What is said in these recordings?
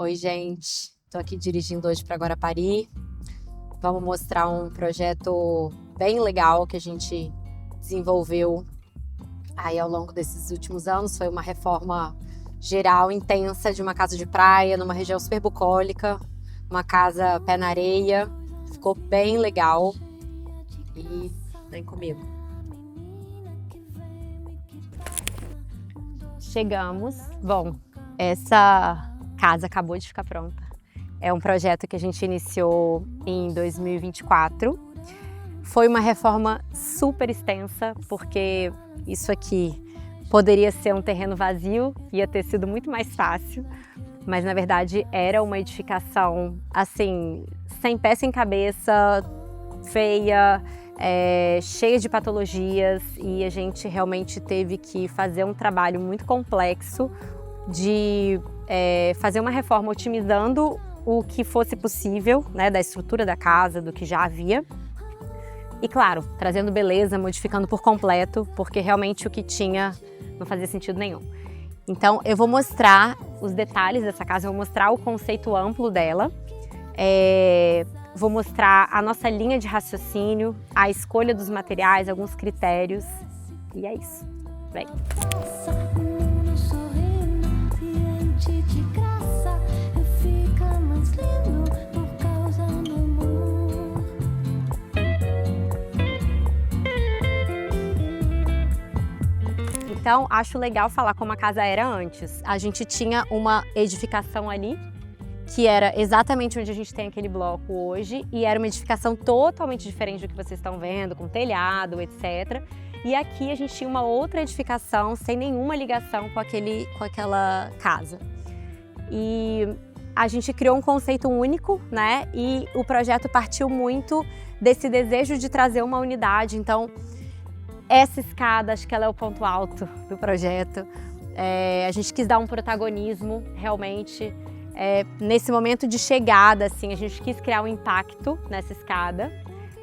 Oi, gente. Estou aqui dirigindo hoje para Guarapari. Vamos mostrar um projeto bem legal que a gente desenvolveu aí ao longo desses últimos anos. Foi uma reforma geral intensa de uma casa de praia numa região super bucólica, uma casa pé na areia. Ficou bem legal. E vem comigo. Chegamos. Bom, essa casa acabou de ficar pronta. É um projeto que a gente iniciou em 2024. Foi uma reforma super extensa, porque isso aqui poderia ser um terreno vazio, ia ter sido muito mais fácil, mas na verdade era uma edificação assim, sem pé sem cabeça, feia, cheia de patologias, e a gente realmente teve que fazer um trabalho muito complexo de fazer uma reforma otimizando o que fosse possível, né, da estrutura da casa, do que já havia. E claro, trazendo beleza, modificando por completo, porque realmente o que tinha não fazia sentido nenhum. Então eu vou mostrar os detalhes dessa casa, eu vou mostrar o conceito amplo dela, vou mostrar a nossa linha de raciocínio, a escolha dos materiais, alguns critérios, e é isso. Vem! Então, acho legal falar como a casa era antes. A gente tinha uma edificação ali, que era exatamente onde a gente tem aquele bloco hoje, e era uma edificação totalmente diferente do que vocês estão vendo, com telhado, etc. E aqui a gente tinha uma outra edificação sem nenhuma ligação com aquela casa. E a gente criou um conceito único, né? E o projeto partiu muito desse desejo de trazer uma unidade. Então, essa escada, acho que ela é o ponto alto do projeto. A gente quis dar um protagonismo, realmente, nesse momento de chegada, assim, a gente quis criar um impacto nessa escada.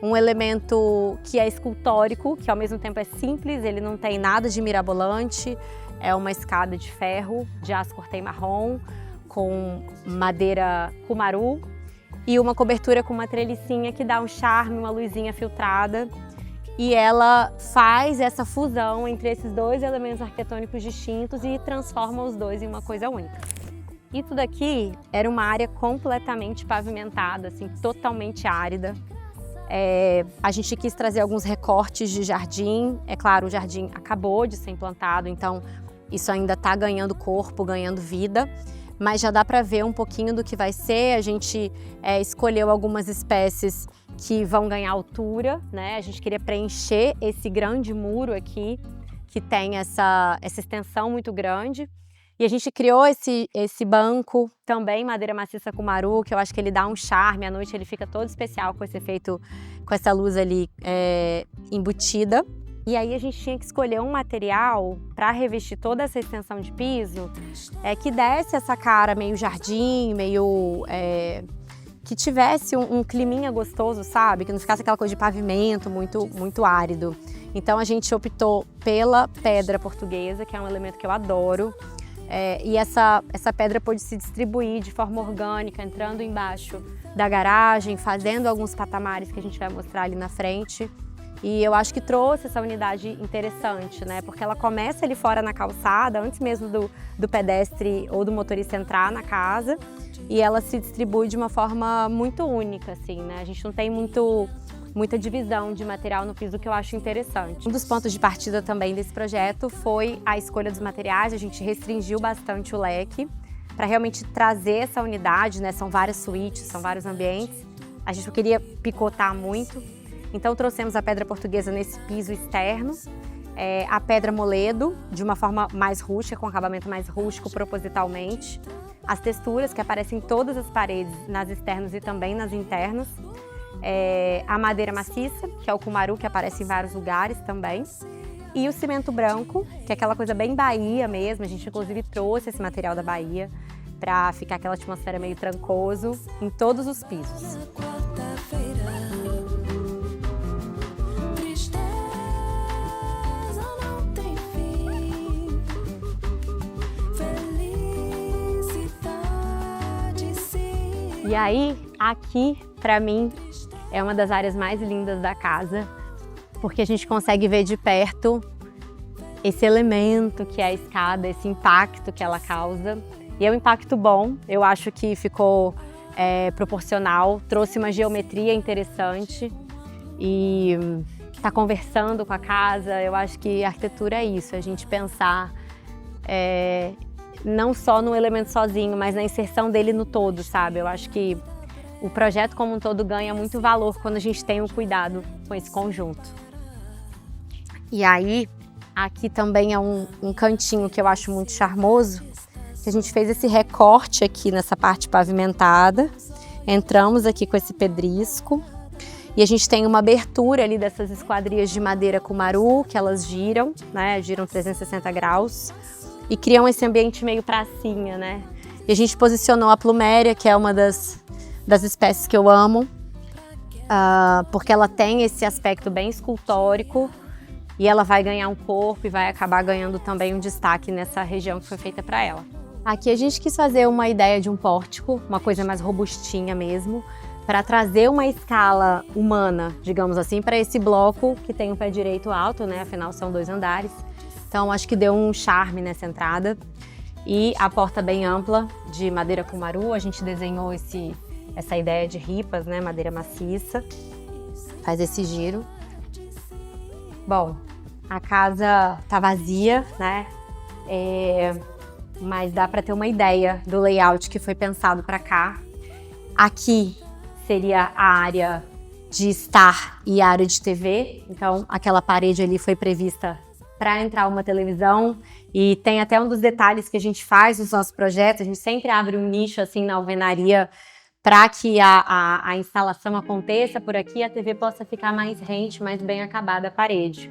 Um elemento que é escultórico, que ao mesmo tempo é simples, ele não tem nada de mirabolante. É uma escada de ferro, de aço cortei marrom, com madeira cumaru e uma cobertura com uma trelicinha que dá um charme, uma luzinha filtrada. E ela faz essa fusão entre esses dois elementos arquitetônicos distintos e transforma os dois em uma coisa única. Isso daqui era uma área completamente pavimentada, assim, totalmente árida. A gente quis trazer alguns recortes de jardim. É claro, o jardim acabou de ser implantado, então isso ainda está ganhando corpo, ganhando vida. Mas já dá para ver um pouquinho do que vai ser. A gente escolheu algumas espécies que vão ganhar altura, né? A gente queria preencher esse grande muro aqui, que tem essa extensão muito grande. E a gente criou esse banco, também madeira maciça cumaru, que eu acho que ele dá um charme, à noite ele fica todo especial com esse efeito, com essa luz ali embutida. E aí a gente tinha que escolher um material para revestir toda essa extensão de piso que desse essa cara meio jardim, meio que tivesse um climinha gostoso, sabe? Que não ficasse aquela coisa de pavimento muito árido. Então a gente optou pela pedra portuguesa, que é um elemento que eu adoro. E essa pedra pôde se distribuir de forma orgânica, entrando embaixo da garagem, fazendo alguns patamares que a gente vai mostrar ali na frente. E eu acho que trouxe essa unidade interessante, né? Porque ela começa ali fora na calçada, antes mesmo do pedestre ou do motorista entrar na casa, e ela se distribui de uma forma muito única, assim, né? A gente não tem muita divisão de material no piso, que eu acho interessante. Um dos pontos de partida também desse projeto foi a escolha dos materiais. A gente restringiu bastante o leque para realmente trazer essa unidade, né? São várias suítes, são vários ambientes. A gente não queria picotar muito. Então trouxemos a pedra portuguesa nesse piso externo, a pedra moledo de uma forma mais rústica, com acabamento mais rústico propositalmente, as texturas que aparecem em todas as paredes, nas externas e também nas internas, a madeira maciça, que é o cumaru, que aparece em vários lugares também, e o cimento branco, que é aquela coisa bem Bahia mesmo. A gente inclusive trouxe esse material da Bahia para ficar aquela atmosfera meio trancoso em todos os pisos. E aí, aqui, pra mim, é uma das áreas mais lindas da casa, porque a gente consegue ver de perto esse elemento que é a escada, esse impacto que ela causa. E é um impacto bom, eu acho que ficou proporcional, trouxe uma geometria interessante e tá conversando com a casa. Eu acho que arquitetura é isso, a gente pensar não só no elemento sozinho, mas na inserção dele no todo, sabe? Eu acho que o projeto como um todo ganha muito valor quando a gente tem um cuidado com esse conjunto. E aí, aqui também é um cantinho que eu acho muito charmoso, que a gente fez esse recorte aqui nessa parte pavimentada. Entramos aqui com esse pedrisco e a gente tem uma abertura ali dessas esquadrias de madeira cumaru, que elas giram, né? Giram 360 graus e criam esse ambiente meio pracinha, né? E a gente posicionou a pluméria, que é uma das espécies que eu amo, porque ela tem esse aspecto bem escultórico e ela vai ganhar um corpo e vai acabar ganhando também um destaque nessa região que foi feita para ela. Aqui a gente quis fazer uma ideia de um pórtico, uma coisa mais robustinha mesmo, para trazer uma escala humana, digamos assim, para esse bloco que tem um pé direito alto, né? Afinal são 2 andares. Então acho que deu um charme nessa entrada. E a porta bem ampla, de madeira cumaru, a gente desenhou essa ideia de ripas, né? Madeira maciça. Faz esse giro. Bom, a casa tá vazia, né? Mas dá para ter uma ideia do layout que foi pensado para cá. Aqui seria a área de estar e a área de TV. Então, aquela parede ali foi prevista para entrar uma televisão. E tem até um dos detalhes que a gente faz nos nossos projetos. A gente sempre abre um nicho assim na alvenaria para que a instalação aconteça por aqui e a TV possa ficar mais rente, mais bem acabada a parede.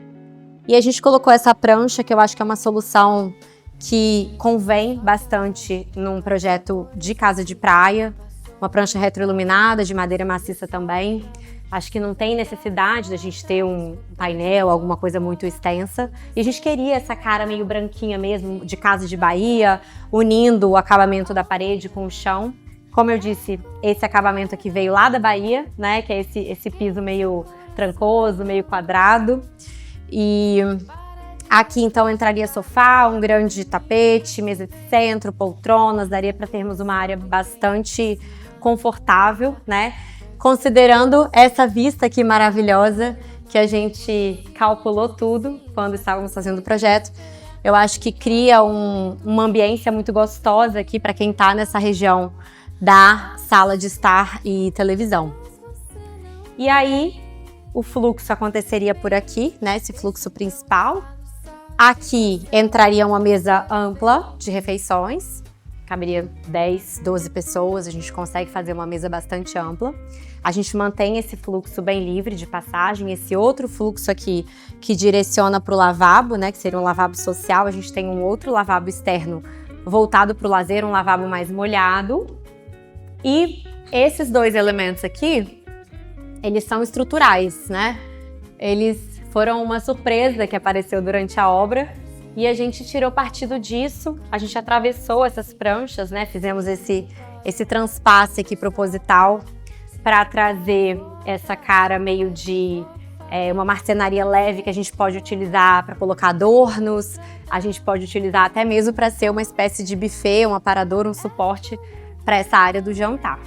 E a gente colocou essa prancha, que eu acho que é uma solução que convém bastante num projeto de casa de praia. Uma prancha retroiluminada, de madeira maciça também. Acho que não tem necessidade da gente ter um painel, alguma coisa muito extensa. E a gente queria essa cara meio branquinha mesmo, de casa de Bahia, unindo o acabamento da parede com o chão. Como eu disse, esse acabamento aqui veio lá da Bahia, né? Que é esse piso meio trancoso, meio quadrado. E aqui então entraria sofá, um grande tapete, mesa de centro, poltronas. Daria para termos uma área bastante confortável, né? Considerando essa vista aqui maravilhosa, que a gente calculou tudo quando estávamos fazendo o projeto, eu acho que cria uma ambiência muito gostosa aqui para quem está nessa região da sala de estar e televisão. E aí, o fluxo aconteceria por aqui, né? Esse fluxo principal. Aqui entraria uma mesa ampla de refeições. Caberia 10, 12 pessoas, a gente consegue fazer uma mesa bastante ampla. A gente mantém esse fluxo bem livre de passagem, esse outro fluxo aqui que direciona para o lavabo, né, que seria um lavabo social. A gente tem um outro lavabo externo voltado para o lazer, um lavabo mais molhado. E esses 2 elementos aqui, eles são estruturais, né? Eles foram uma surpresa que apareceu durante a obra. E a gente tirou partido disso, a gente atravessou essas pranchas, né? Fizemos esse transpasse aqui proposital para trazer essa cara meio de uma marcenaria leve que a gente pode utilizar para colocar adornos, a gente pode utilizar até mesmo para ser uma espécie de buffet, um aparador, um suporte para essa área do jantar.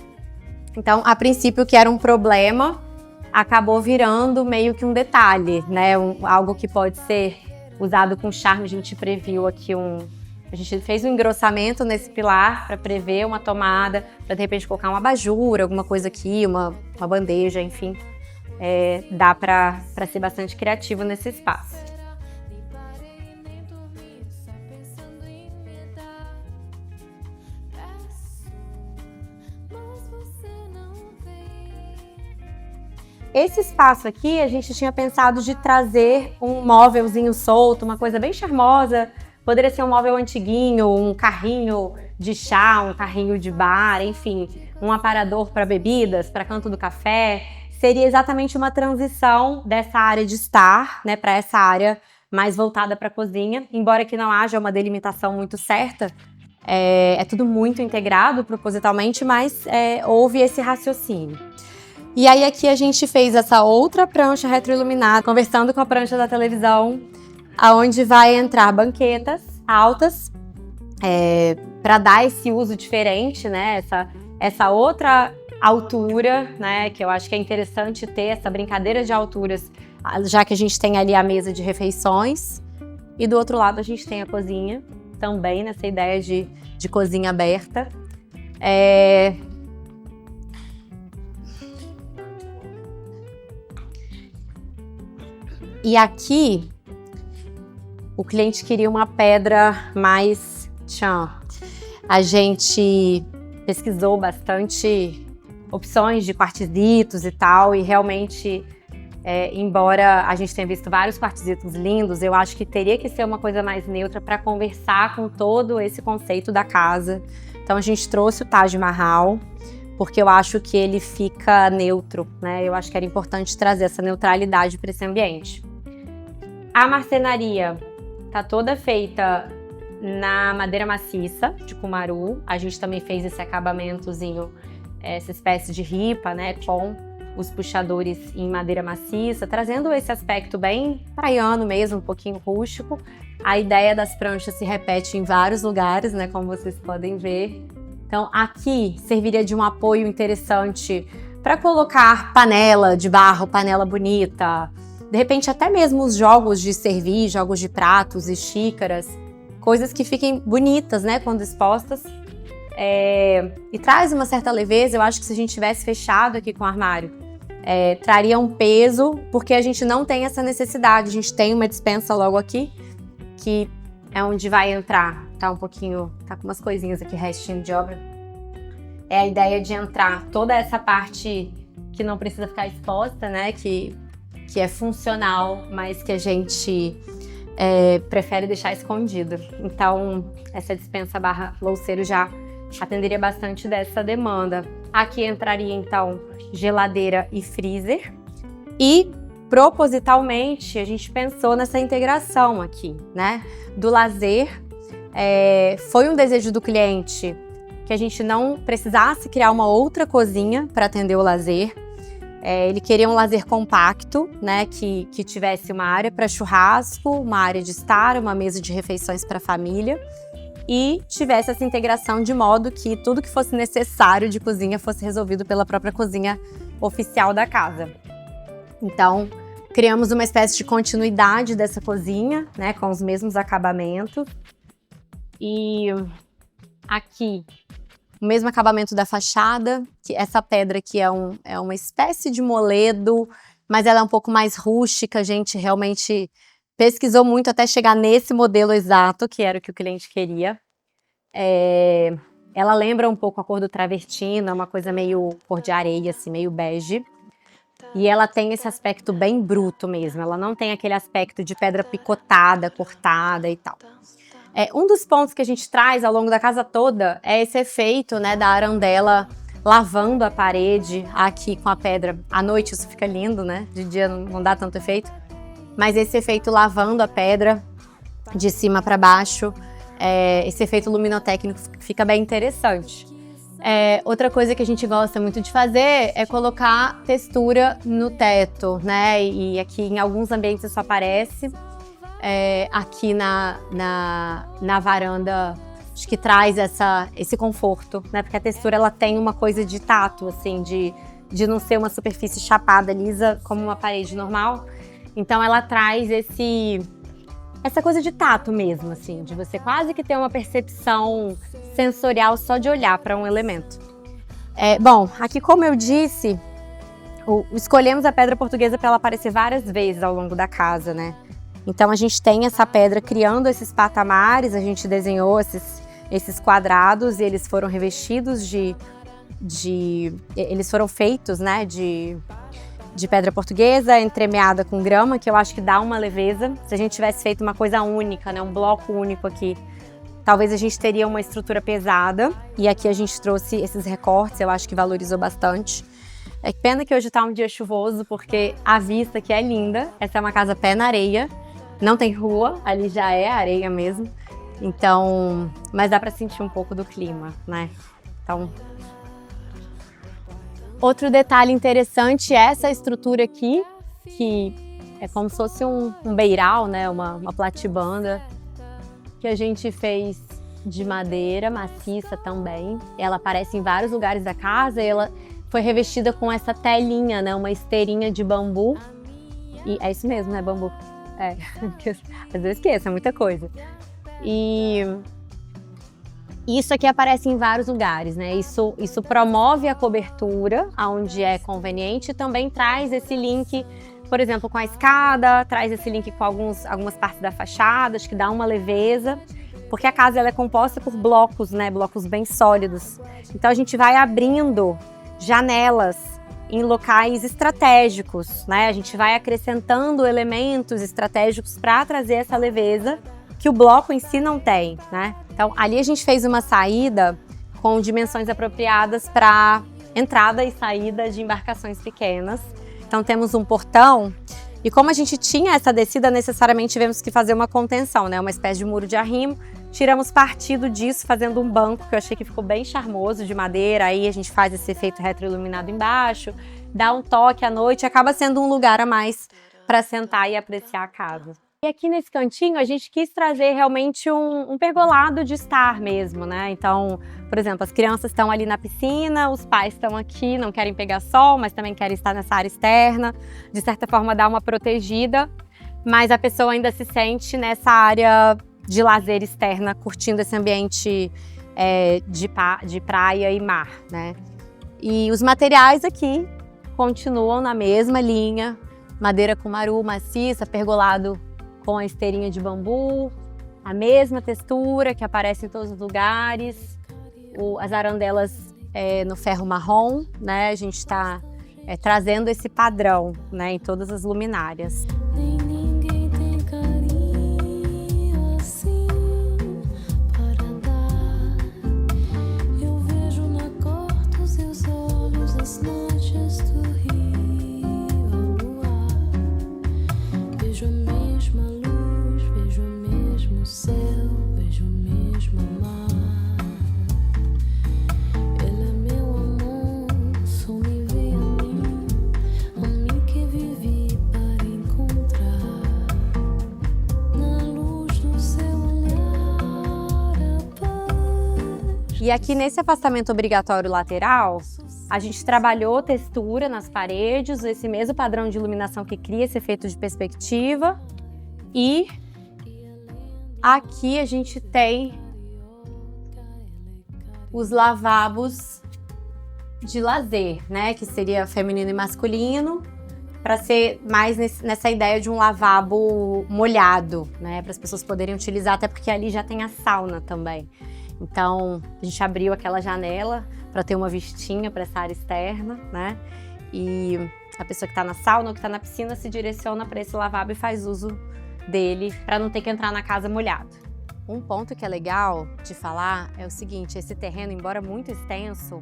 Então, a princípio, que era um problema, acabou virando meio que um detalhe, né? Algo que pode ser usado com charme. A gente previu aqui a gente fez um engrossamento nesse pilar para prever uma tomada, para de repente colocar uma abajur, alguma coisa aqui, uma bandeja, enfim. Dá para ser bastante criativo nesse espaço. Esse espaço aqui, a gente tinha pensado de trazer um móvelzinho solto, uma coisa bem charmosa. Poderia ser um móvel antiguinho, um carrinho de chá, um carrinho de bar, enfim, um aparador para bebidas, para canto do café. Seria exatamente uma transição dessa área de estar, né, para essa área mais voltada para a cozinha. Embora que não haja uma delimitação muito certa, É tudo muito integrado propositalmente, mas houve esse raciocínio. E aí aqui a gente fez essa outra prancha retroiluminada, conversando com a prancha da televisão, aonde vai entrar banquetas altas, para dar esse uso diferente, né? Essa outra altura, né? Que eu acho que é interessante ter essa brincadeira de alturas, já que a gente tem ali a mesa de refeições. E do outro lado a gente tem a cozinha, também nessa ideia de cozinha aberta. E aqui, o cliente queria uma pedra mais tchan. A gente pesquisou bastante opções de quartzitos e tal, e realmente, embora a gente tenha visto vários quartzitos lindos, eu acho que teria que ser uma coisa mais neutra para conversar com todo esse conceito da casa. Então a gente trouxe o Taj Mahal, porque eu acho que ele fica neutro, né? Eu acho que era importante trazer essa neutralidade para esse ambiente. A marcenaria tá toda feita na madeira maciça de cumaru. A gente também fez esse acabamentozinho, essa espécie de ripa, né, com os puxadores em madeira maciça, trazendo esse aspecto bem praiano mesmo, um pouquinho rústico. A ideia das pranchas se repete em vários lugares, né, como vocês podem ver. Então aqui serviria de um apoio interessante para colocar panela de barro, panela bonita, de repente até mesmo os jogos de servir, jogos de pratos e xícaras, coisas que fiquem bonitas, né, quando expostas. E traz uma certa leveza. Eu acho que se a gente tivesse fechado aqui com o armário, traria um peso, porque a gente não tem essa necessidade. A gente tem uma despensa logo aqui, que é onde vai entrar. Tá com umas coisinhas aqui, restinho de obra. É a ideia de entrar toda essa parte que não precisa ficar exposta, né, que é funcional, mas que a gente prefere deixar escondido. Então, essa despensa barra louceiro já atenderia bastante dessa demanda. Aqui entraria, então, geladeira e freezer. E, propositalmente, a gente pensou nessa integração aqui, né? Do lazer. Foi um desejo do cliente que a gente não precisasse criar uma outra cozinha para atender o lazer. Ele queria um lazer compacto, né, que tivesse uma área para churrasco, uma área de estar, uma mesa de refeições para a família e tivesse essa integração de modo que tudo que fosse necessário de cozinha fosse resolvido pela própria cozinha oficial da casa. Então, criamos uma espécie de continuidade dessa cozinha, né, com os mesmos acabamentos. E aqui, o mesmo acabamento da fachada, que essa pedra aqui é uma espécie de moledo, mas ela é um pouco mais rústica. A gente realmente pesquisou muito até chegar nesse modelo exato, que era o que o cliente queria. Ela lembra um pouco a cor do travertino, é uma coisa meio cor de areia, assim, meio bege. E ela tem esse aspecto bem bruto mesmo, ela não tem aquele aspecto de pedra picotada, cortada e tal. Um dos pontos que a gente traz ao longo da casa toda é esse efeito, né, da arandela lavando a parede aqui com a pedra. À noite isso fica lindo, né? De dia não dá tanto efeito. Mas esse efeito lavando a pedra de cima para baixo, esse efeito luminotécnico fica bem interessante. Outra coisa que a gente gosta muito de fazer é colocar textura no teto, né? E aqui em alguns ambientes isso aparece. Aqui na varanda, acho que traz esse conforto, né? Porque a textura ela tem uma coisa de tato, assim, de não ser uma superfície chapada, lisa, como uma parede normal. Então ela traz essa coisa de tato mesmo, assim, de você quase que ter uma percepção sensorial só de olhar para um elemento. Bom, aqui, como eu disse, escolhemos a pedra portuguesa para ela aparecer várias vezes ao longo da casa, né? Então a gente tem essa pedra criando esses patamares, a gente desenhou esses quadrados e eles foram revestidos eles foram feitos, né, de pedra portuguesa entremeada com grama, que eu acho que dá uma leveza. Se a gente tivesse feito uma coisa única, né, um bloco único aqui, talvez a gente teria uma estrutura pesada. E aqui a gente trouxe esses recortes, eu acho que valorizou bastante. É pena que hoje tá um dia chuvoso, porque a vista aqui é linda. Essa é uma casa pé na areia, não tem rua, ali já é areia mesmo. Então, mas dá para sentir um pouco do clima, né? Então, outro detalhe interessante é essa estrutura aqui, que é como se fosse um beiral, né? Uma platibanda, que a gente fez de madeira maciça também. Ela aparece em vários lugares da casa e ela foi revestida com essa telinha, né? Uma esteirinha de bambu. E é isso mesmo, né? Bambu. É, às vezes esqueço, é muita coisa. E isso aqui aparece em vários lugares, né? Isso promove a cobertura aonde é conveniente e também traz esse link, por exemplo, com a escada, traz esse link com algumas partes da fachada, acho que dá uma leveza, porque a casa ela é composta por blocos, né? Blocos bem sólidos. Então a gente vai abrindo janelas em locais estratégicos, né? A gente vai acrescentando elementos estratégicos para trazer essa leveza que o bloco em si não tem, né? Então, ali a gente fez uma saída com dimensões apropriadas para entrada e saída de embarcações pequenas. Então, temos um portão e como a gente tinha essa descida, necessariamente tivemos que fazer uma contenção, né? Uma espécie de muro de arrimo. Tiramos partido disso fazendo um banco que eu achei que ficou bem charmoso, de madeira. Aí a gente faz esse efeito retroiluminado embaixo, dá um toque à noite, acaba sendo um lugar a mais para sentar e apreciar a casa. E aqui nesse cantinho a gente quis trazer realmente um pergolado de estar mesmo, né? Então, por exemplo, as crianças estão ali na piscina, os pais estão aqui, não querem pegar sol, mas também querem estar nessa área externa, de certa forma dar uma protegida, mas a pessoa ainda se sente nessa área de lazer externa, curtindo esse ambiente de praia e mar, né? E os materiais aqui continuam na mesma linha, madeira cumaru maciça, pergolado com a esteirinha de bambu, a mesma textura que aparece em todos os lugares, as arandelas no ferro marrom, né? A gente está trazendo esse padrão, né, em todas as luminárias. E aqui nesse afastamento obrigatório lateral, a gente trabalhou textura nas paredes, esse mesmo padrão de iluminação que cria esse efeito de perspectiva. E aqui a gente tem os lavabos de lazer, né? Que seria feminino e masculino, para ser mais nessa ideia de um lavabo molhado, né? Para as pessoas poderem utilizar, até porque ali já tem a sauna também. Então, a gente abriu aquela janela para ter uma vistinha para essa área externa, né? E a pessoa que está na sauna ou que está na piscina se direciona para esse lavabo e faz uso dele para não ter que entrar na casa molhado. Um ponto que é legal de falar é o seguinte: esse terreno, embora muito extenso,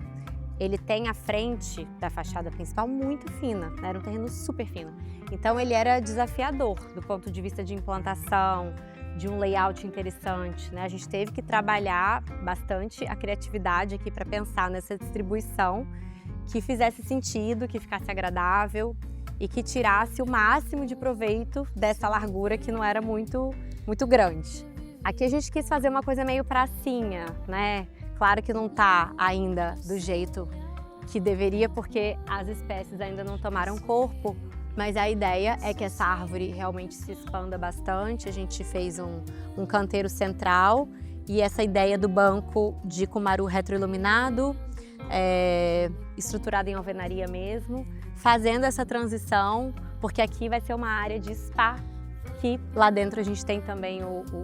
ele tem a frente da fachada principal muito fina, né? Era um terreno super fino. Então, ele era desafiador do ponto de vista de implantação, de um layout interessante, né? A gente teve que trabalhar bastante a criatividade aqui para pensar nessa distribuição que fizesse sentido, que ficasse agradável e que tirasse o máximo de proveito dessa largura que não era muito grande. Aqui a gente quis fazer uma coisa meio pracinha, né? Claro que não tá ainda do jeito que deveria, porque as espécies ainda não tomaram corpo, mas a ideia é que essa árvore realmente se expanda bastante. A gente fez um canteiro central e essa ideia do banco de cumaru retroiluminado, estruturado em alvenaria mesmo, fazendo essa transição, porque aqui vai ser uma área de spa, que lá dentro a gente tem também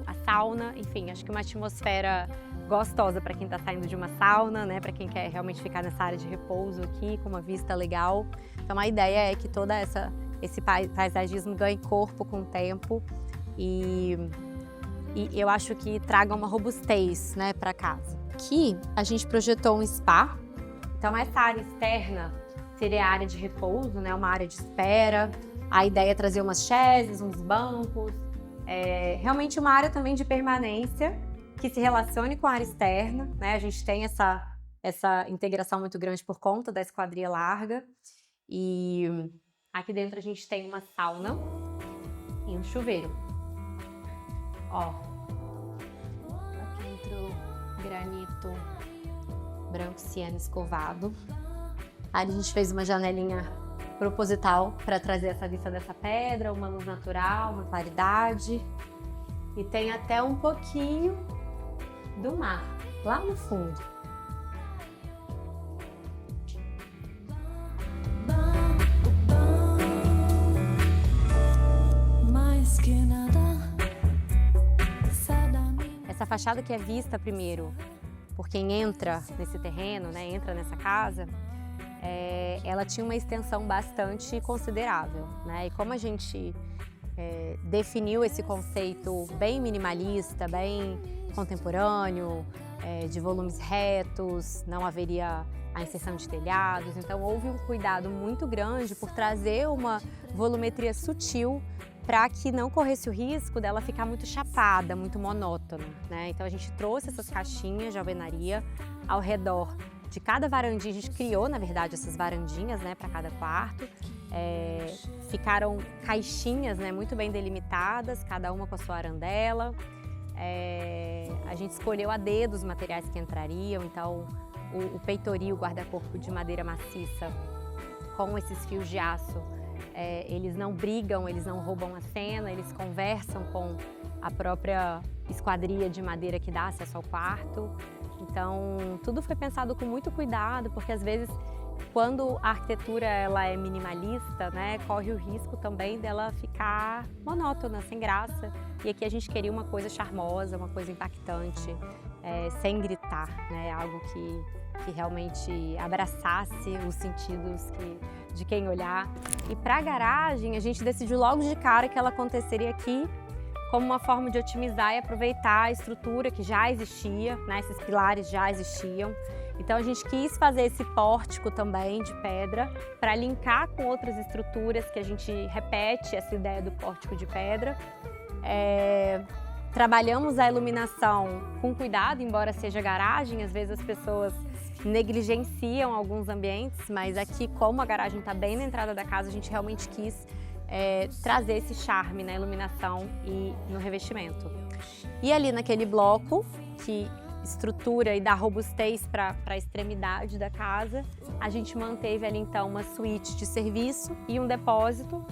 a sauna, enfim, acho que uma atmosfera gostosa para quem está saindo de uma sauna, né? Para quem quer realmente ficar nessa área de repouso aqui, com uma vista legal. Então a ideia é que toda esse paisagismo ganhe corpo com o tempo e eu acho que traga uma robustez, né, para casa. Aqui a gente projetou um spa, então essa área externa seria a área de repouso, né, uma área de espera. A ideia é trazer umas chaises, uns bancos, realmente uma área também de permanência que se relacione com a área externa, né? A gente tem essa integração muito grande por conta da esquadria larga. E aqui dentro a gente tem uma sauna e um chuveiro. Ó, aqui dentro granito branco ciano escovado. Aí a gente fez uma janelinha proposital para trazer essa vista dessa pedra, uma luz natural, uma claridade. E tem até um pouquinho do mar, lá no fundo. Essa fachada que é vista primeiro por quem entra nesse terreno, né, entra nessa casa, ela tinha uma extensão bastante considerável, né? E como a gente definiu esse conceito bem minimalista, bem contemporâneo, de volumes retos, não haveria a inserção de telhados, então houve um cuidado muito grande por trazer uma volumetria sutil para que não corresse o risco dela ficar muito chapada, muito monótona, né? Então a gente trouxe essas caixinhas de alvenaria ao redor de cada varandinha. A gente criou, na verdade, essas varandinhas, né, para cada quarto. Ficaram caixinhas, né, muito bem delimitadas, cada uma com a sua arandela. A gente escolheu a dedo os materiais que entrariam, então o peitoril, o guarda-corpo de madeira maciça com esses fios de aço, eles não brigam, eles não roubam a cena, eles conversam com a própria esquadria de madeira que dá acesso ao quarto. Então, tudo foi pensado com muito cuidado, porque às vezes, quando a arquitetura ela é minimalista, né, corre o risco também dela ficar monótona, sem graça. E aqui a gente queria uma coisa charmosa, uma coisa impactante, sem gritar, né, algo que realmente abraçasse os sentidos de quem olhar. E para a garagem, a gente decidiu logo de cara que ela aconteceria aqui como uma forma de otimizar e aproveitar a estrutura que já existia, né? Esses pilares já existiam. Então a gente quis fazer esse pórtico também de pedra para linkar com outras estruturas que a gente repete essa ideia do pórtico de pedra. Trabalhamos a iluminação com cuidado, embora seja garagem, às vezes as pessoas negligenciam alguns ambientes, mas aqui, como a garagem está bem na entrada da casa, a gente realmente quis trazer esse charme na iluminação e no revestimento. E ali naquele bloco, que estrutura e dá robustez para a extremidade da casa, a gente manteve ali então uma suíte de serviço e um depósito,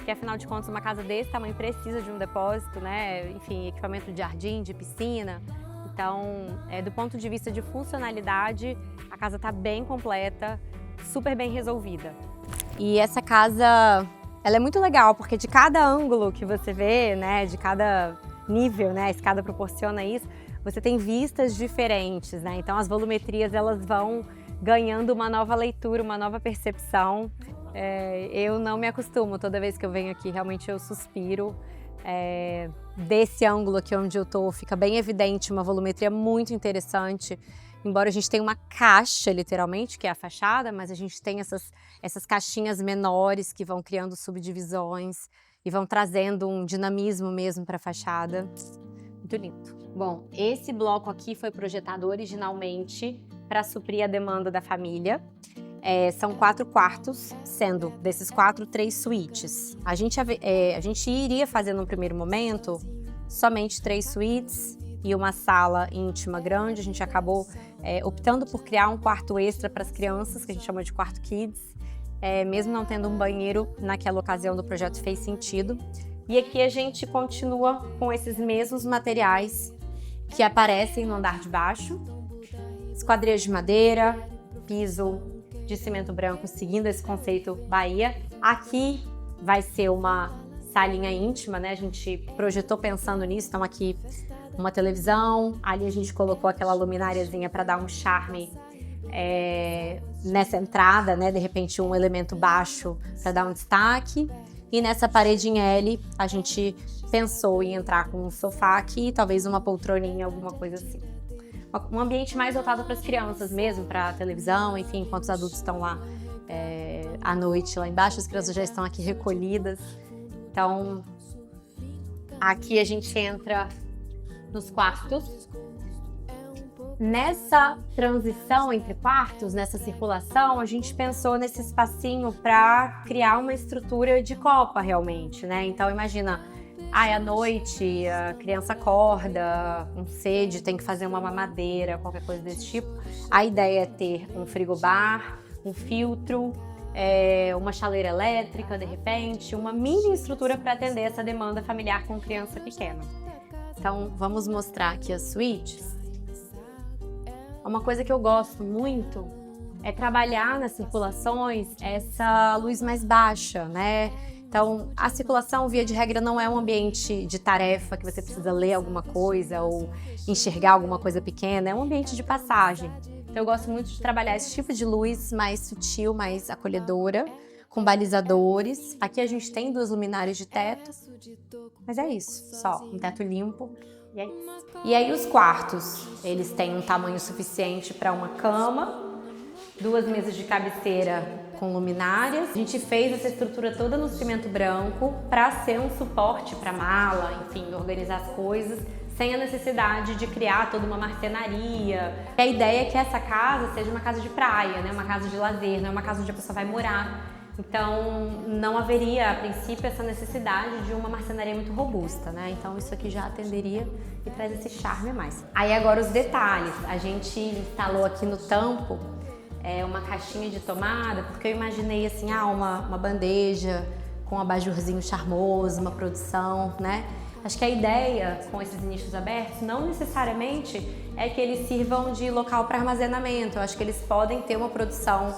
que afinal de contas uma casa desse tamanho precisa de um depósito, né? Enfim, equipamento de jardim, de piscina. Então, do ponto de vista de funcionalidade, a casa está bem completa, super bem resolvida. E essa casa, ela é muito legal, porque de cada ângulo que você vê, né, de cada nível, né, a escada proporciona isso, você tem vistas diferentes, né? Então as volumetrias elas vão ganhando uma nova leitura, uma nova percepção. Eu não me acostumo, toda vez que eu venho aqui realmente eu suspiro. Desse ângulo aqui onde eu tô, fica bem evidente uma volumetria muito interessante. Embora a gente tenha uma caixa, literalmente, que é a fachada, mas a gente tem essas caixinhas menores que vão criando subdivisões e vão trazendo um dinamismo mesmo para a fachada. Muito lindo. Bom, esse bloco aqui foi projetado originalmente para suprir a demanda da família. São 4 quartos, sendo desses 4, 3 suítes. A gente iria fazer no primeiro momento somente 3 suítes e uma sala íntima grande. A gente acabou optando por criar um quarto extra para as crianças, que a gente chama de quarto kids. Mesmo não tendo um banheiro, naquela ocasião do projeto fez sentido. E aqui a gente continua com esses mesmos materiais que aparecem no andar de baixo. Esquadrias de madeira, piso de cimento branco, seguindo esse conceito Bahia. Aqui vai ser uma salinha íntima, né? A gente projetou pensando nisso, então aqui uma televisão, ali a gente colocou aquela lumináriazinha para dar um charme nessa entrada, né? De repente um elemento baixo para dar um destaque. E nessa parede em L, a gente pensou em entrar com um sofá aqui, talvez uma poltroninha, alguma coisa assim. Um ambiente mais voltado para as crianças mesmo, para a televisão, enfim, enquanto os adultos estão lá à noite lá embaixo, as crianças já estão aqui recolhidas. Então, aqui a gente entra nos quartos. Nessa transição entre quartos, nessa circulação, a gente pensou nesse espacinho para criar uma estrutura de copa realmente, né? Então imagina, à noite a criança acorda com sede, tem que fazer uma mamadeira, qualquer coisa desse tipo. A ideia é ter um frigobar, um filtro, uma chaleira elétrica, de repente, uma mini estrutura para atender essa demanda familiar com criança pequena. Então vamos mostrar aqui as suítes. Uma coisa que eu gosto muito é trabalhar nas circulações essa luz mais baixa, né? Então, a circulação, via de regra, não é um ambiente de tarefa que você precisa ler alguma coisa ou enxergar alguma coisa pequena, é um ambiente de passagem. Então, eu gosto muito de trabalhar esse tipo de luz mais sutil, mais acolhedora, com balizadores. Aqui a gente tem 2 luminárias de teto, mas é isso, só um teto limpo. E é isso. E aí os quartos, eles têm um tamanho suficiente para uma cama, 2 mesas de cabeceira com luminárias. A gente fez essa estrutura toda no cimento branco para ser um suporte para mala, enfim, organizar as coisas, sem a necessidade de criar toda uma marcenaria. A ideia é que essa casa seja uma casa de praia, né? Uma casa de lazer, não é uma casa onde a pessoa vai morar. Então, não haveria, a princípio, essa necessidade de uma marcenaria muito robusta, né? Então, isso aqui já atenderia e traz esse charme a mais. Aí, agora, os detalhes. A gente instalou aqui no tampo uma caixinha de tomada, porque eu imaginei, assim, uma bandeja com um abajurzinho charmoso, uma produção, né? Acho que a ideia com esses nichos abertos não necessariamente é que eles sirvam de local para armazenamento. Eu acho que eles podem ter uma produção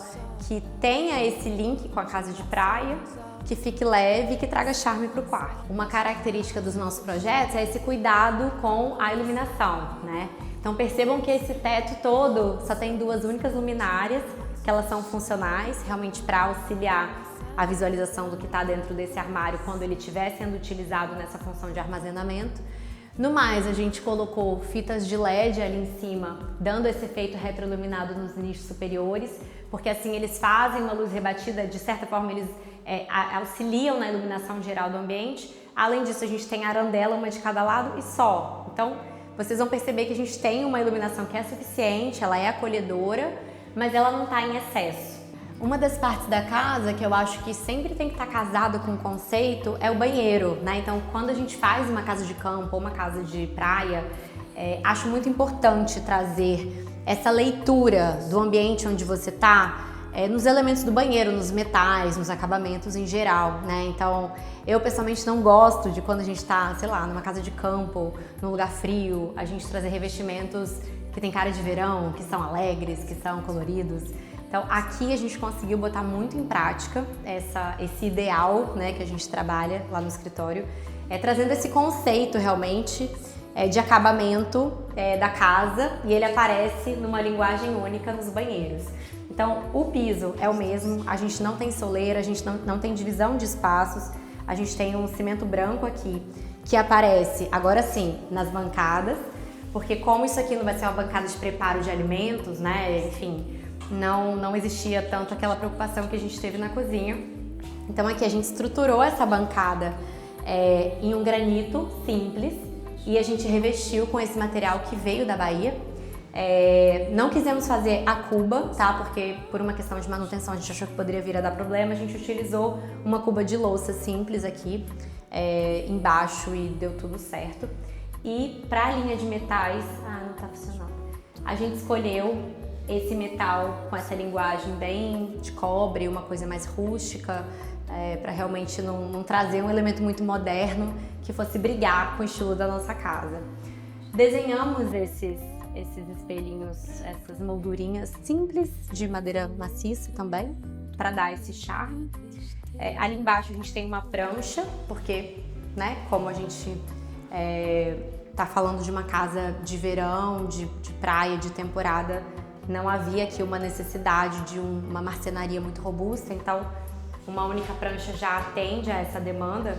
que tenha esse link com a casa de praia, que fique leve e que traga charme para o quarto. Uma característica dos nossos projetos é esse cuidado com a iluminação, né? Então percebam que esse teto todo só tem 2 únicas luminárias, que elas são funcionais, realmente para auxiliar a visualização do que está dentro desse armário quando ele estiver sendo utilizado nessa função de armazenamento. No mais, a gente colocou fitas de LED ali em cima, dando esse efeito retroiluminado nos nichos superiores, porque assim eles fazem uma luz rebatida, de certa forma eles auxiliam na iluminação geral do ambiente. Além disso, a gente tem arandela, uma de cada lado e só. Então, vocês vão perceber que a gente tem uma iluminação que é suficiente, ela é acolhedora, mas ela não está em excesso. Uma das partes da casa que eu acho que sempre tem que estar casado com o conceito é o banheiro, né? Então, quando a gente faz uma casa de campo ou uma casa de praia, acho muito importante trazer essa leitura do ambiente onde você está, nos elementos do banheiro, nos metais, nos acabamentos em geral, né? Então, eu pessoalmente não gosto de quando a gente está, sei lá, numa casa de campo, num lugar frio, a gente trazer revestimentos que tem cara de verão, que são alegres, que são coloridos. Então, aqui a gente conseguiu botar muito em prática esse ideal, né, que a gente trabalha lá no escritório, trazendo esse conceito realmente de acabamento da casa, e ele aparece numa linguagem única nos banheiros. Então, o piso é o mesmo, a gente não tem soleira, a gente não tem divisão de espaços, a gente tem um cimento branco aqui, que aparece, agora sim, nas bancadas, porque como isso aqui não vai ser uma bancada de preparo de alimentos, né, enfim, não existia tanto aquela preocupação que a gente teve na cozinha. Então aqui a gente estruturou essa bancada em um granito simples e a gente revestiu com esse material que veio da Bahia. Não quisemos fazer a cuba, tá? Porque por uma questão de manutenção a gente achou que poderia vir a dar problema. A gente utilizou uma cuba de louça simples aqui embaixo e deu tudo certo. E para a linha de metais, não tá funcionando. A gente escolheu esse metal com essa linguagem bem de cobre, uma coisa mais rústica, para realmente não trazer um elemento muito moderno que fosse brigar com o estilo da nossa casa. Desenhamos esses espelhinhos, essas moldurinhas simples de madeira maciça também, para dar esse charme. Ali embaixo a gente tem uma prancha, porque, né, como a gente tá falando de uma casa de verão, de praia, de temporada, não havia aqui uma necessidade de uma marcenaria muito robusta, então uma única prancha já atende a essa demanda.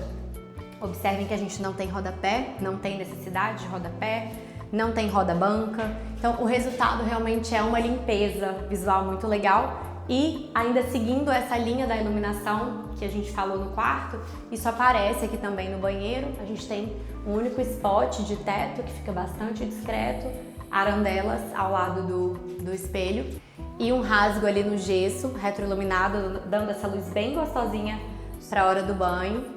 Observem que a gente não tem rodapé, não tem necessidade de rodapé, não tem roda-banca, então o resultado realmente é uma limpeza visual muito legal e ainda seguindo essa linha da iluminação que a gente falou no quarto, isso aparece aqui também no banheiro. A gente tem um único spot de teto que fica bastante discreto. arandelas ao lado do espelho e um rasgo ali no gesso, retroiluminado, dando essa luz bem gostosinha para a hora do banho.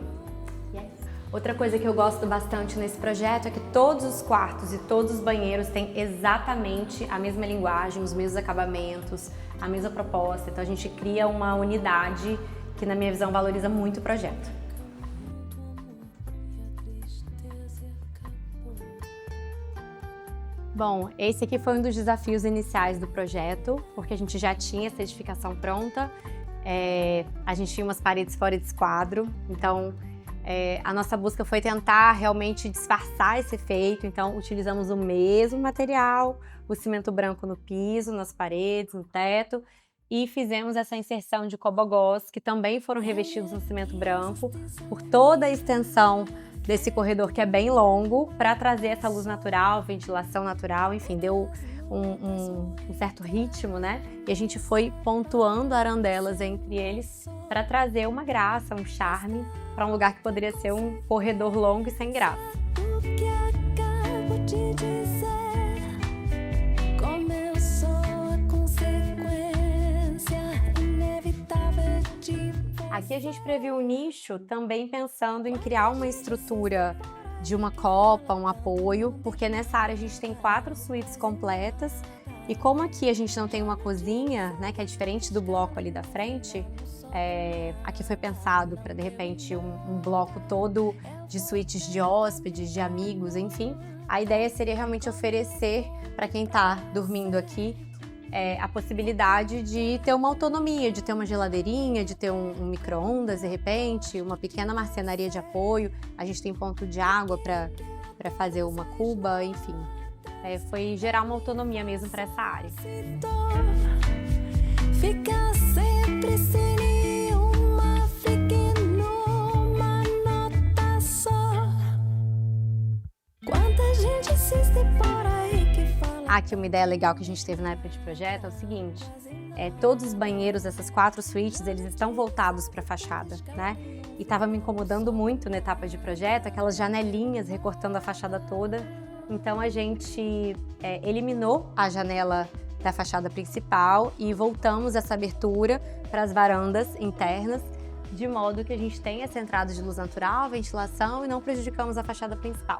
Outra coisa que eu gosto bastante nesse projeto é que todos os quartos e todos os banheiros têm exatamente a mesma linguagem, os mesmos acabamentos, a mesma proposta. Então a gente cria uma unidade que, na minha visão, valoriza muito o projeto. Bom, esse aqui foi um dos desafios iniciais do projeto, porque a gente já tinha essa edificação pronta, a gente tinha umas paredes fora de esquadro, então a nossa busca foi tentar realmente disfarçar esse efeito, então utilizamos o mesmo material, o cimento branco no piso, nas paredes, no teto, e fizemos essa inserção de cobogós, que também foram revestidos no cimento branco, por toda a extensão desse corredor que é bem longo, para trazer essa luz natural, ventilação natural, enfim, deu um certo ritmo, né? E a gente foi pontuando arandelas entre eles para trazer uma graça, um charme para um lugar que poderia ser um corredor longo e sem graça. Aqui a gente previu um nicho também pensando em criar uma estrutura de uma copa, um apoio, porque nessa área a gente tem 4 suítes completas e como aqui a gente não tem uma cozinha, né, que é diferente do bloco ali da frente, aqui foi pensado para, de repente, um bloco todo de suítes de hóspedes, de amigos, enfim. A ideia seria realmente oferecer para quem está dormindo aqui a possibilidade de ter uma autonomia, de ter uma geladeirinha, de ter um micro-ondas, de repente, uma pequena marcenaria de apoio. A gente tem ponto de água para fazer uma cuba, enfim. Foi gerar uma autonomia mesmo para essa área. Fica sempre sem nenhuma, fique numa nota só. Quanta gente insiste por aí que fala. Aqui uma ideia legal que a gente teve na época de projeto é o seguinte, todos os banheiros dessas 4 suítes, eles estão voltados para a fachada, né? E estava me incomodando muito na etapa de projeto, aquelas janelinhas recortando a fachada toda. Então a gente eliminou a janela da fachada principal e voltamos essa abertura para as varandas internas, de modo que a gente tenha essa entrada de luz natural, ventilação e não prejudicamos a fachada principal.